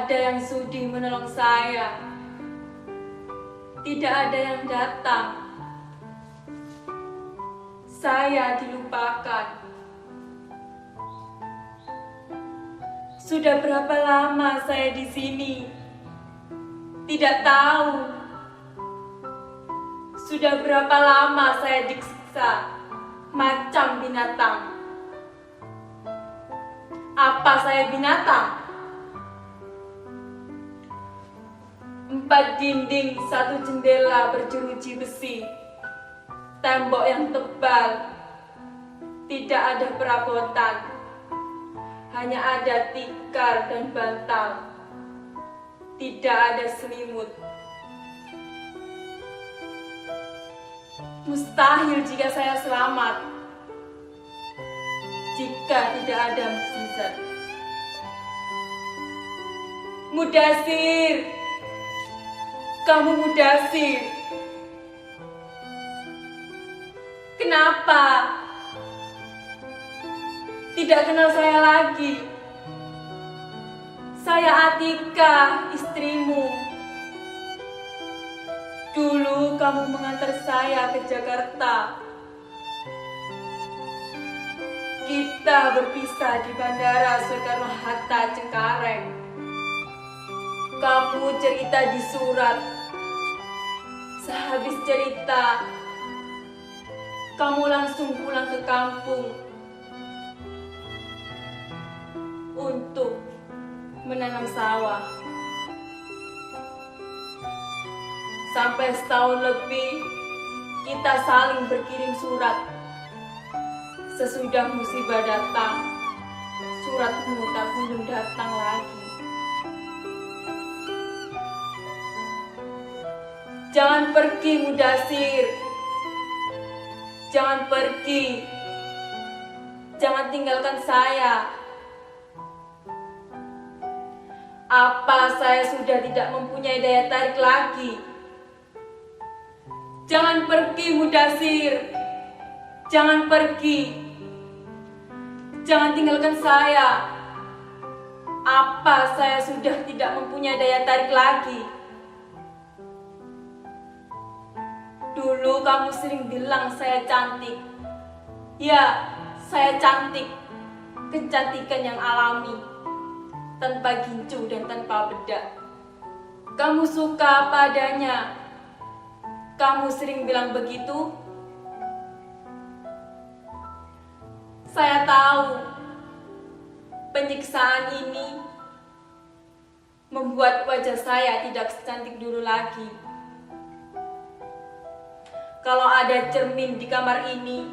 ada yang sudi menolong saya. Tidak ada yang datang. Saya dilupakan. Sudah berapa lama saya di sini? Tidak tahu. Sudah berapa lama saya disiksa macam binatang? Apa saya binatang? 4 dinding, 1 jendela berjeruji besi, tembok yang tebal, tidak ada perabotan, hanya ada tikar dan bantal, tidak ada selimut. Mustahil jika saya selamat, jika tidak ada mukjizat. Mudasir, kamu Mudasir. Kenapa? Tidak kenal saya lagi. Saya Atika, istrimu. Dulu kamu mengantar saya ke Jakarta. Kita berpisah di Bandara Soekarno-Hatta, Cengkareng. Kamu cerita di surat. Sehabis cerita, kamu langsung pulang ke kampung untuk menanam sawah. Sampai setahun lebih kita saling berkirim surat. Sesudah musibah datang, suratmu tak kunjung datang lagi. Jangan pergi, Mudasir. Jangan pergi. Jangan tinggalkan saya. Apa saya sudah tidak mempunyai daya tarik lagi? Jangan pergi, Mudasir. Jangan pergi. Jangan tinggalkan saya. Apa saya sudah tidak mempunyai daya tarik lagi? Dulu kamu sering bilang saya cantik. Ya, saya cantik. Kecantikan yang alami, tanpa gincu dan tanpa bedak. Kamu suka apa adanya. Kamu sering bilang begitu. Saya tahu penyiksaan ini membuat wajah saya tidak secantik dulu lagi. Kalau ada cermin di kamar ini,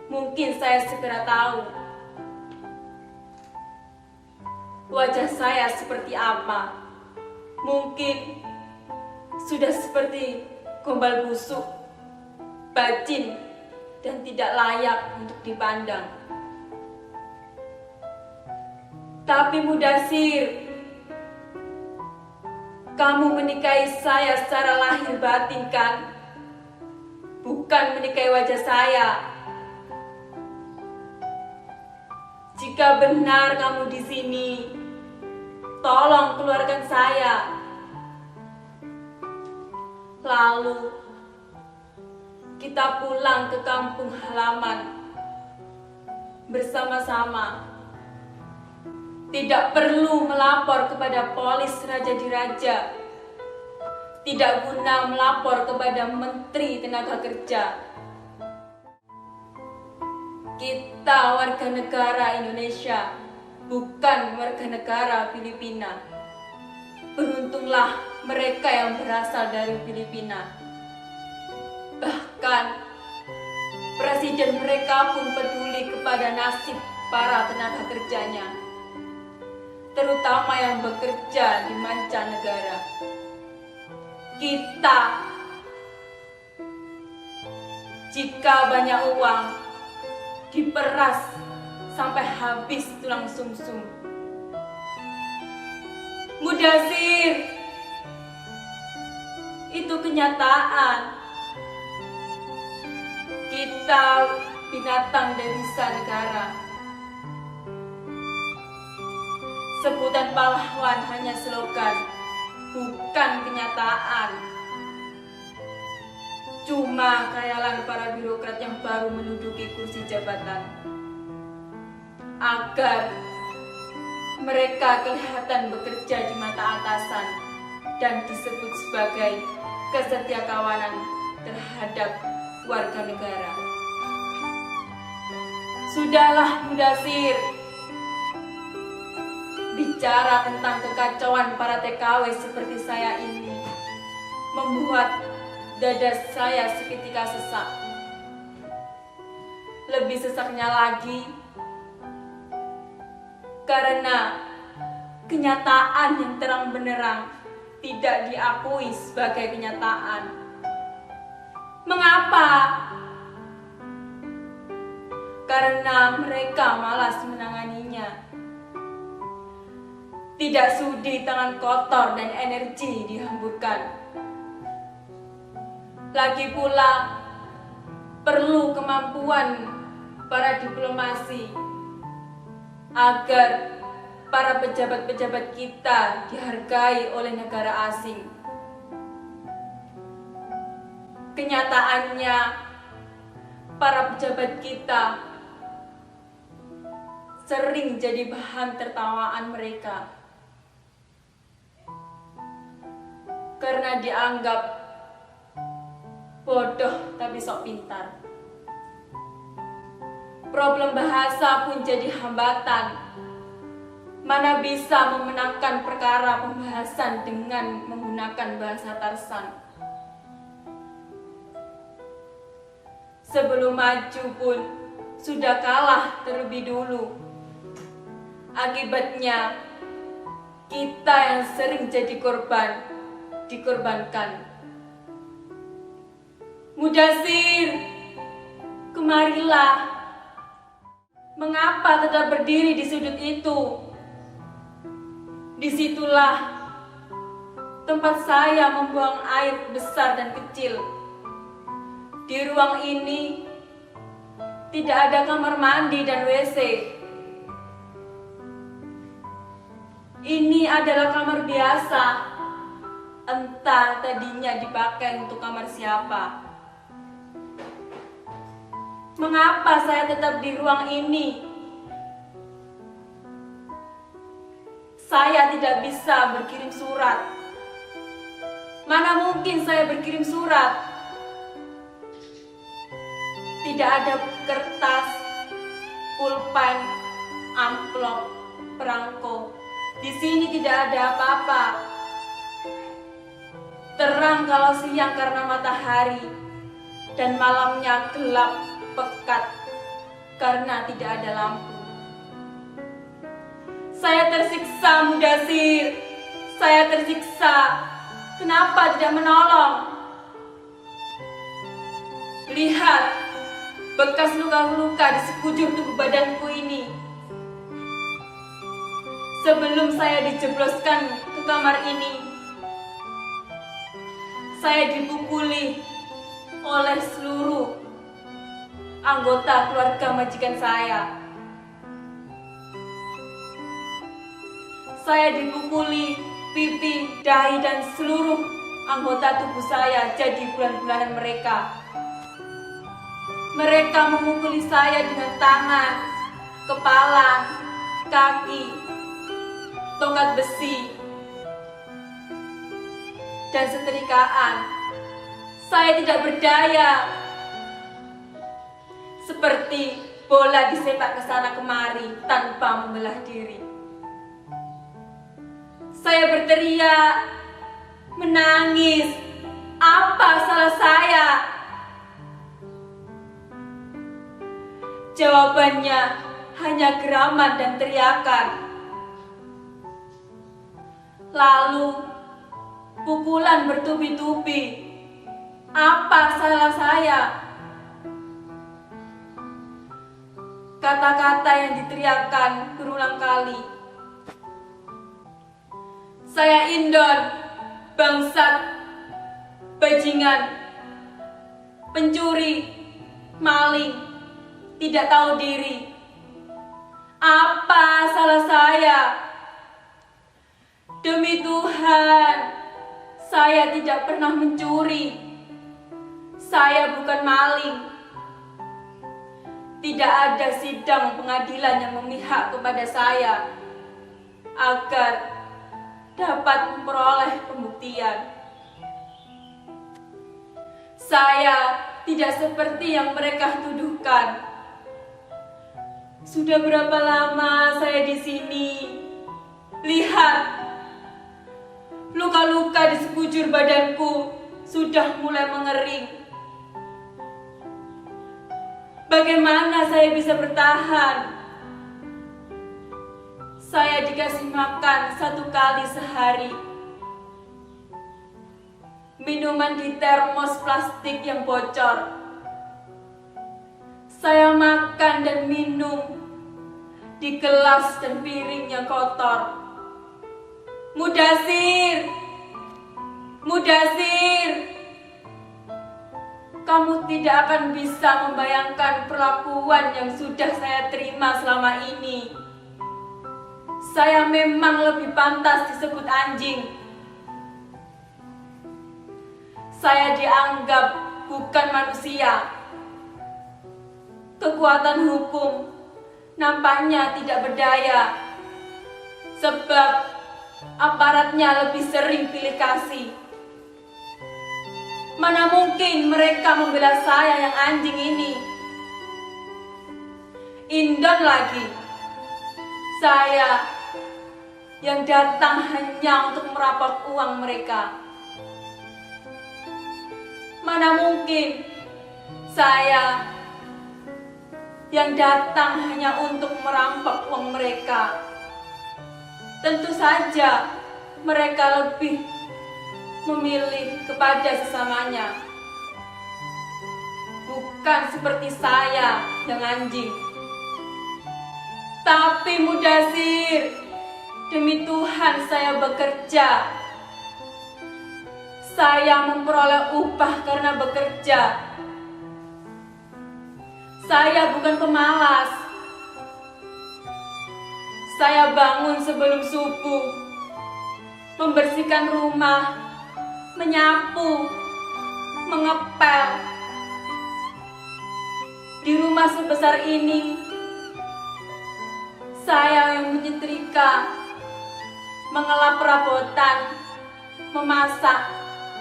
mungkin saya segera tahu wajah saya seperti apa. Mungkin sudah seperti gombal busuk, bacin, dan tidak layak untuk dipandang. Tapi Mudasir, kamu menikahi saya secara lahir batin kan? Bukan menikahi wajah saya. Jika benar kamu di sini, tolong keluarkan saya. Lalu kita pulang ke kampung halaman bersama-sama. Tidak perlu melapor kepada polis Raja Diraja. Tidak guna melapor kepada Menteri Tenaga Kerja. Kita warga negara Indonesia, bukan warga negara Filipina. Beruntunglah mereka yang berasal dari Filipina. Bahkan presiden mereka pun peduli kepada nasib para tenaga kerjanya, terutama yang bekerja di mancanegara. Kita, jika banyak uang, diperas sampai habis tulang sumsum. Mudasir, itu kenyataan. Kita binatang devisa negara. Sebutan pahlawan hanya slogan, bukan kenyataan. Cuma khayalan para birokrat yang baru menduduki kursi jabatan, agar mereka kelihatan bekerja di mata atasan dan disebut sebagai kesetiakawanan terhadap warga negara. Sudahlah Mudasir, bicara tentang kekacauan para TKW seperti saya ini membuat dada saya seketika sesak. Lebih sesaknya lagi karena kenyataan yang terang benderang tidak diakui sebagai kenyataan. Mengapa? Karena mereka malas menanganinya. Tidak sudi tangan kotor dan energi dihamburkan. Lagi pula perlu kemampuan para diplomasi agar para pejabat-pejabat kita dihargai oleh negara asing. Kenyataannya, para pejabat kita sering jadi bahan tertawaan mereka karena dianggap bodoh tapi sok pintar. Problem bahasa pun jadi hambatan. Mana bisa memenangkan perkara pembahasan dengan menggunakan bahasa Tarsan. Sebelum maju pun sudah kalah terlebih dulu. Akibatnya kita yang sering jadi korban dikorbankan. Mudasir, kemarilah. Mengapa tetap berdiri di sudut itu? Disitulah tempat saya membuang air besar dan kecil. Di ruang ini tidak ada kamar mandi dan WC. Ini adalah kamar biasa. Entah tadinya dipakai untuk kamar siapa. Mengapa saya tetap di ruang ini? Saya tidak bisa berkirim surat. Mana mungkin saya berkirim surat? Tidak ada kertas, pulpen, amplop, perangko. Di sini tidak ada apa-apa. Terang kalau siang karena matahari, dan malamnya gelap pekat karena tidak ada lampu. Saya tersiksa, Mudasir. Saya tersiksa. Kenapa tidak menolong? Lihat bekas luka-luka di sekujur tubuh badanku ini. Sebelum saya dijebloskan ke kamar ini, saya dipukuli oleh seluruh anggota keluarga majikan saya. Saya dipukuli pipi, dahi, dan seluruh anggota tubuh saya jadi bulan-bulanan mereka. Mereka memukuli saya dengan tangan, kepala, kaki, tongkat besi, dan setrikaan. Saya tidak berdaya. Seperti bola disepak ke sana kemari tanpa membelah diri. Saya berteriak, menangis. Apa salah saya? Jawabannya hanya geraman dan teriakan. Lalu pukulan bertubi-tubi. Apa salah saya? Kata-kata yang diteriakkan berulang kali. Saya indon, bangsat, bajingan, pencuri, maling, tidak tahu diri. Apa salah saya? Demi Tuhan, saya tidak pernah mencuri. Saya bukan maling. Tidak ada sidang pengadilan yang memihak kepada saya agar dapat memperoleh pembuktian. Saya tidak seperti yang mereka tuduhkan. Sudah berapa lama saya di sini? Lihat, luka-luka di sekujur badanku sudah mulai mengering. Bagaimana saya bisa bertahan? Saya dikasih makan 1 kali sehari. Minuman di termos plastik yang bocor. Saya makan dan minum di gelas dan piring yang kotor. Mudasir, Mudasir, kamu tidak akan bisa membayangkan perlakuan yang sudah saya terima selama ini. Saya memang lebih pantas disebut anjing. Saya dianggap bukan manusia. Kekuatan hukum nampaknya tidak berdaya, sebab aparatnya lebih sering pilih kasih. Mana mungkin mereka membela saya yang anjing ini? Indon lagi. Saya yang datang hanya untuk merampok uang mereka. Mana mungkin saya yang datang hanya untuk merampok uang mereka. Tentu saja mereka lebih memilih kepada sesamanya, bukan seperti saya yang anjing. Tapi Mudasir, demi Tuhan saya bekerja. Saya memperoleh upah karena bekerja. Saya bukan pemalas. Saya bangun sebelum subuh, membersihkan rumah, menyapu, mengepel. Di rumah sebesar ini, saya yang menyetrika, mengelap perabotan, memasak,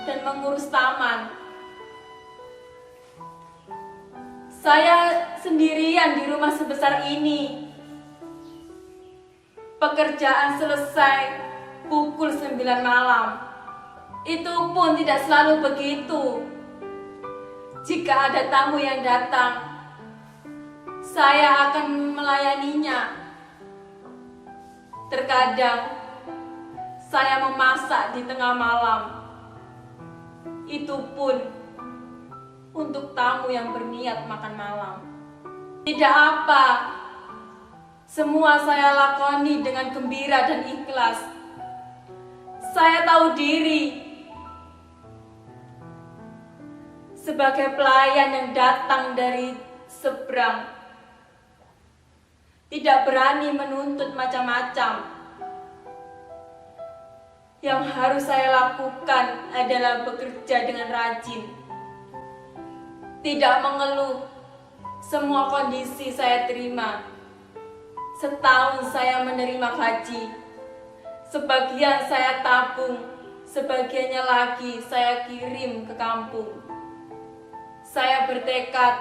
dan mengurus taman. Saya sendirian di rumah sebesar ini. Pekerjaan selesai pukul 9 malam. Itu pun tidak selalu begitu. Jika ada tamu yang datang, saya akan melayaninya. Terkadang saya memasak di tengah malam. Itu pun untuk tamu yang berniat makan malam. Tidak apa, semua saya lakoni dengan gembira dan ikhlas. Saya tahu diri sebagai pelayan yang datang dari seberang, tidak berani menuntut macam-macam. Yang harus saya lakukan adalah bekerja dengan rajin, tidak mengeluh. Semua kondisi saya terima. Setahun saya menerima gaji, sebagian saya tabung, sebagiannya lagi saya kirim ke kampung. Saya bertekad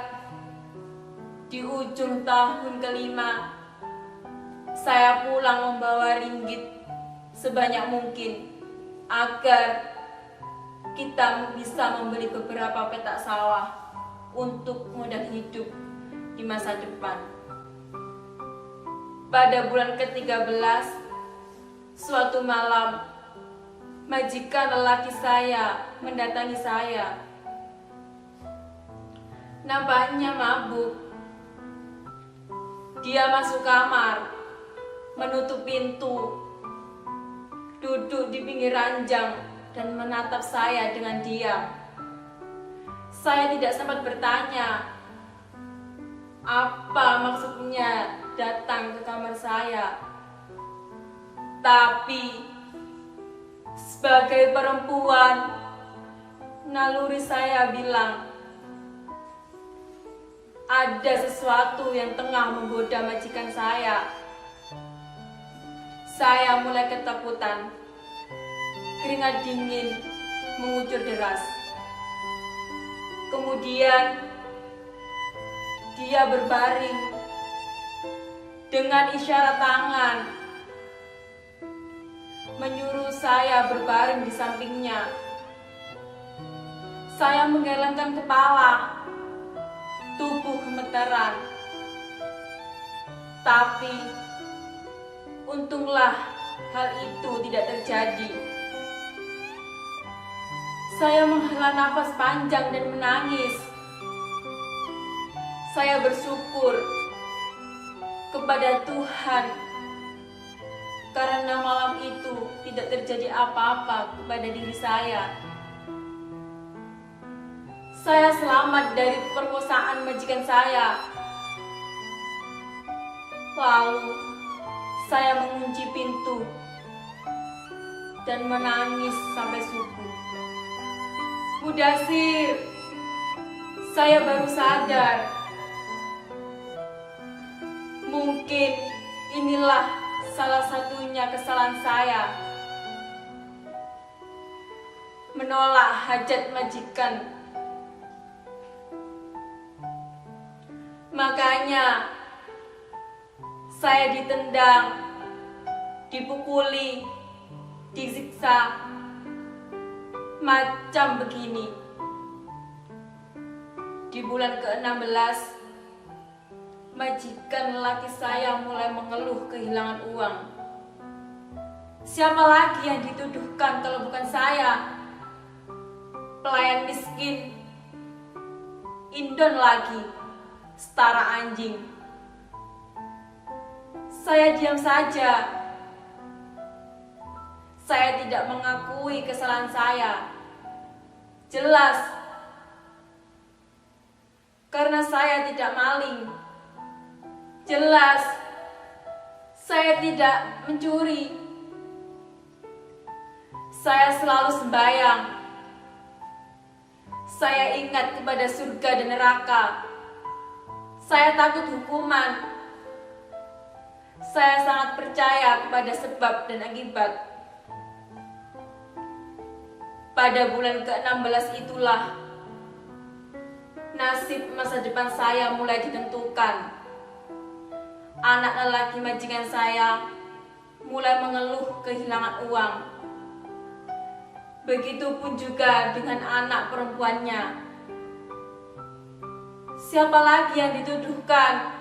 di ujung tahun kelima, saya pulang membawa ringgit sebanyak mungkin agar kita bisa membeli beberapa petak sawah untuk modal hidup di masa depan. Pada bulan ke-13, suatu malam, majikan lelaki saya mendatangi saya. Nampaknya mabuk. Dia masuk kamar, menutup pintu, duduk di pinggir ranjang dan menatap saya dengan diam. Saya tidak sempat bertanya apa maksudnya datang ke kamar saya. Tapi Sebagai perempuan, naluri saya bilang ada sesuatu yang tengah menggoda majikan saya. Saya mulai ketakutan. Keringat dingin mengucur deras. Kemudian dia berbaring dengan isyarat tangan, menyuruh saya berbaring di sampingnya. Saya menggelengkan kepala, tubuh gemetaran. Tapi untunglah hal itu tidak terjadi. Saya menghela nafas panjang dan menangis. Saya bersyukur kepada Tuhan karena malam itu tidak terjadi apa-apa kepada diri saya. Saya selamat dari perkosaan majikan saya. Lalu saya mengunci pintu dan menangis sampai subuh. Mudasir, saya baru sadar. Mungkin inilah salah satunya kesalahan saya. Menolak hajat majikan. Makanya saya ditendang, dipukuli, disiksa, macam begini. Di bulan ke-16, majikan lelaki saya mulai mengeluh kehilangan uang. Siapa lagi yang dituduhkan kalau bukan saya? Pelayan miskin, Indon lagi, setara anjing. Saya diam saja. Saya tidak mengakui kesalahan saya. Jelas, karena saya tidak maling. Jelas, saya tidak mencuri. Saya selalu sembahyang. Saya ingat kepada surga dan neraka. Saya takut hukuman. Saya sangat percaya kepada sebab dan akibat. Pada bulan ke-16 itulah nasib masa depan saya mulai ditentukan. Anak lelaki majikan saya mulai mengeluh kehilangan uang. Begitupun juga dengan anak perempuannya. Siapa lagi yang dituduhkan?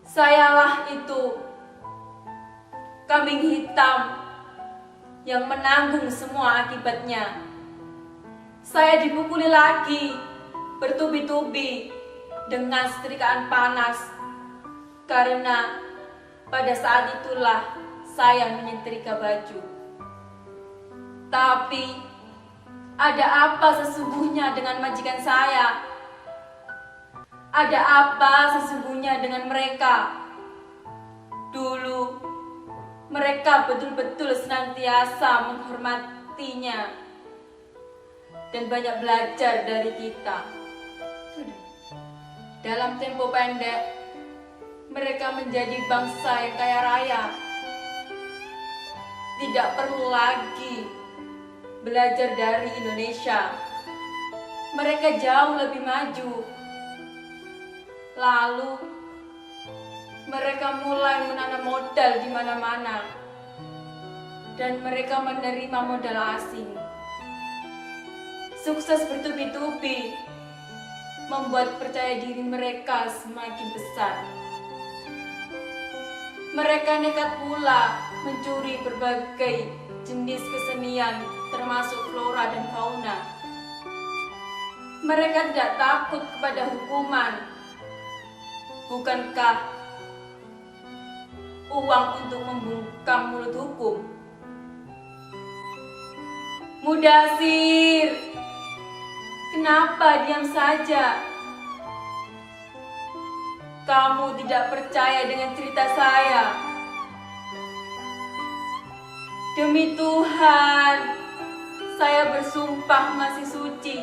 Sayalah itu, kambing hitam yang menanggung semua akibatnya. Saya dipukuli lagi, bertubi-tubi dengan setrikaan panas, karena pada saat itulah saya menyetrika baju. Tapi ada apa sesungguhnya dengan majikan saya? Ada apa sesungguhnya dengan mereka? Dulu mereka betul-betul senantiasa menghormatinya dan banyak belajar dari kita. Dalam tempo pendek, mereka menjadi bangsa yang kaya raya. Tidak perlu lagi belajar dari Indonesia. Mereka jauh lebih maju. Lalu mereka mulai menanam modal di mana-mana, dan mereka menerima modal asing. Sukses bertubi-tubi membuat percaya diri mereka semakin besar. Mereka nekat pula mencuri berbagai jenis kesenian, termasuk flora dan fauna. Mereka tidak takut kepada hukuman. Bukankah uang untuk membungkam mulut hukum? Mudasir, kenapa diam saja? Kamu tidak percaya dengan cerita saya? Demi Tuhan, saya bersumpah masih suci.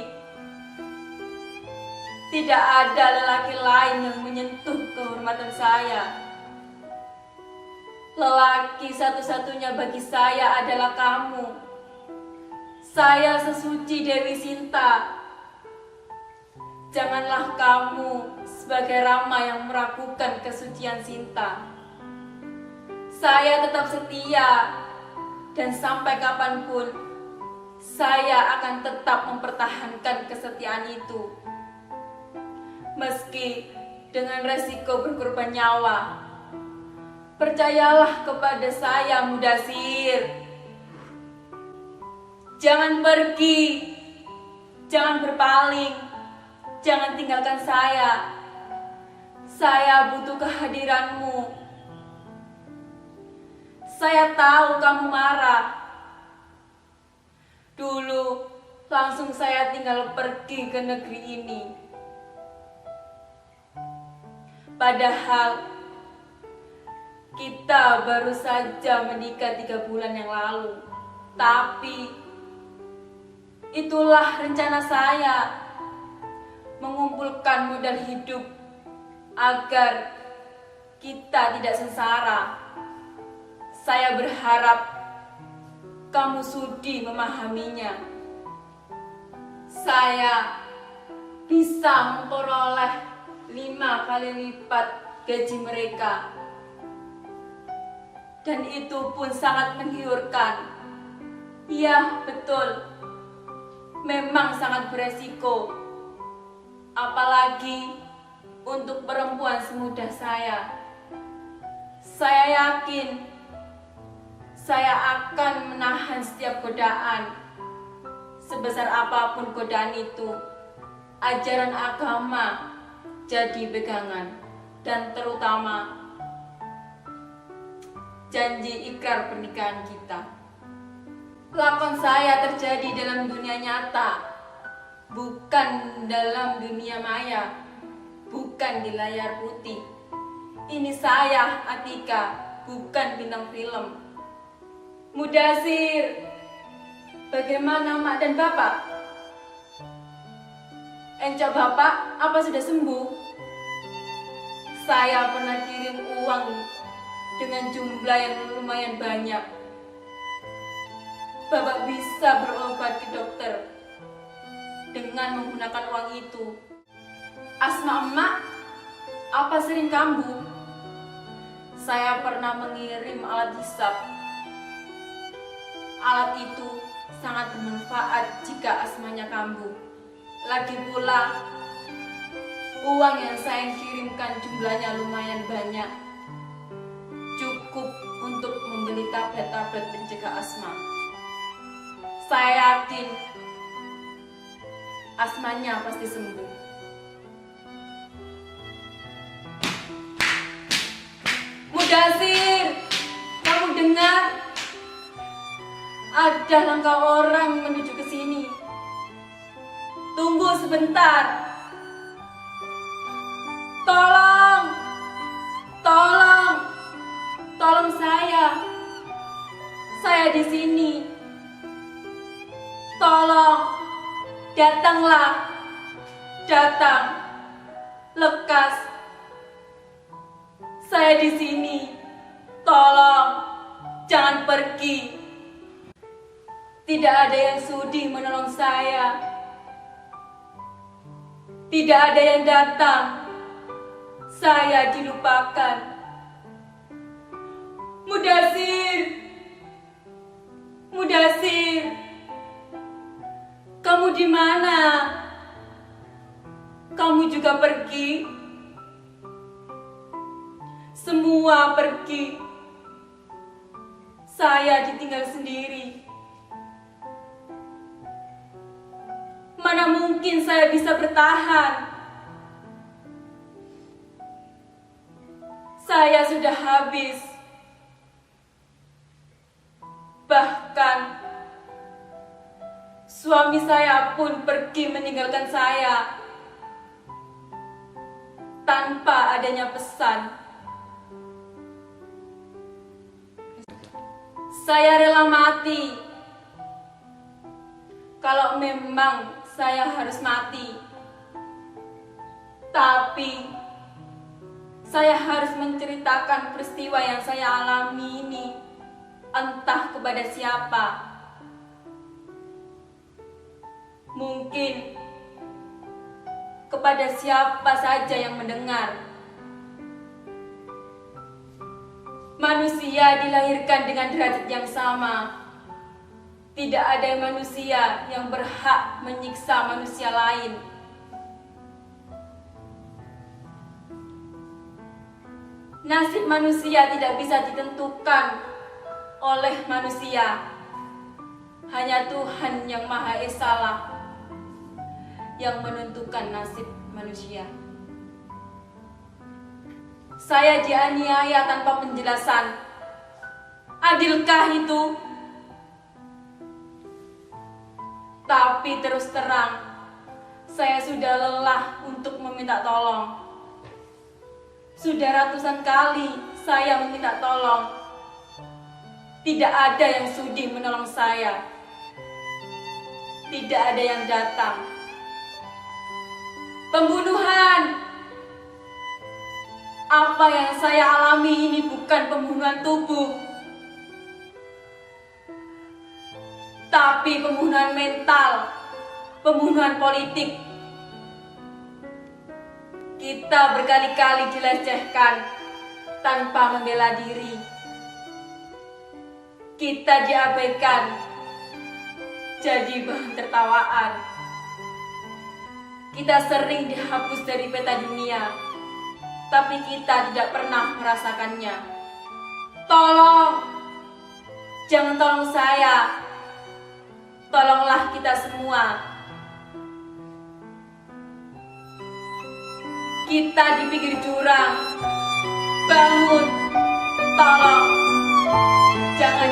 Tidak ada lelaki lain yang menyentuh kehormatan saya. Lelaki satu-satunya bagi saya adalah kamu. Saya sesuci Dewi Sinta. Janganlah kamu sebagai Rama yang meragukan kesucian Sinta. Saya tetap setia, dan sampai kapanpun saya akan tetap mempertahankan kesetiaan itu. Meski dengan resiko berkorban nyawa. Percayalah kepada saya, Mudasir. Jangan pergi, jangan berpaling, jangan tinggalkan saya. Saya butuh kehadiranmu. Saya tahu kamu marah. Dulu langsung saya tinggal pergi ke negeri ini. Padahal kita baru saja menikah 3 bulan yang lalu. Tapi itulah rencana saya, mengumpulkan modal hidup agar kita tidak sengsara. Saya berharap kamu sudi memahaminya. Saya bisa memperoleh 5 kali lipat gaji mereka. Dan itu pun sangat menggiurkan. Iya, betul. Memang sangat beresiko. Apalagi untuk perempuan semuda saya. Saya yakin saya akan menahan setiap godaan. Sebesar apapun godaan itu, ajaran agama jadi pegangan. Dan terutama janji ikrar pernikahan kita. Lakon saya terjadi dalam dunia nyata, bukan dalam dunia maya, bukan di layar putih. Ini saya, Atika, bukan bintang film. Mudasir, bagaimana mak dan bapak? Encok bapak, apa sudah sembuh? Saya pernah kirim uang dengan jumlah yang lumayan banyak. Bapak bisa berobat ke dokter dengan menggunakan uang itu. Asma emak, apa sering kambuh? Saya pernah mengirim alat hisap. Alat itu sangat bermanfaat jika asmanya kambuh. Lagi pula, uang yang saya kirimkan jumlahnya lumayan banyak. Cukup untuk membeli tablet-tablet pencegah asma. Saya yakin asmanya pasti sembuh. Mudasir, kamu dengar? Ada langkah orang menuju ke sini. Tunggu sebentar. Tolong, tolong, tolong saya. Saya di sini. Tolong, datanglah, datang, lekas. Saya di sini. Tolong, jangan pergi. Tidak ada yang sudi menolong saya. Tidak ada yang datang. Saya dilupakan. Mudasir, Mudasir, kamu di mana? Kamu juga pergi. Semua pergi. Saya ditinggal sendiri. Mana mungkin saya bisa bertahan? Saya sudah habis. Bahkan suami saya pun pergi meninggalkan saya tanpa adanya pesan. Saya rela mati. Kalau memang saya harus mati. Tapi saya harus menceritakan peristiwa yang saya alami ini, entah kepada siapa. Mungkin kepada siapa saja yang mendengar. Manusia dilahirkan dengan derajat yang sama. Tidak ada manusia yang berhak menyiksa manusia lain. Nasib manusia tidak bisa ditentukan oleh manusia. Hanya Tuhan yang Maha Esa lah yang menentukan nasib manusia. Saya dianiaya tanpa penjelasan. Adilkah itu? Tapi terus terang, saya sudah lelah untuk meminta tolong. Sudah ratusan kali saya meminta tolong. Tidak ada yang sudi menolong saya. Tidak ada yang datang. Pembunuhan! Apa yang saya alami ini bukan pembunuhan tubuh, tapi pembunuhan mental, pembunuhan politik. Kita berkali-kali dilecehkan tanpa membela diri. Kita diabaikan, jadi bahan tertawaan. Kita sering dihapus dari peta dunia, tapi kita tidak pernah merasakannya. Tolong, jangan tolong saya. Tolonglah kita semua. Kita di pinggir jurang. Bangun, tolong, jangan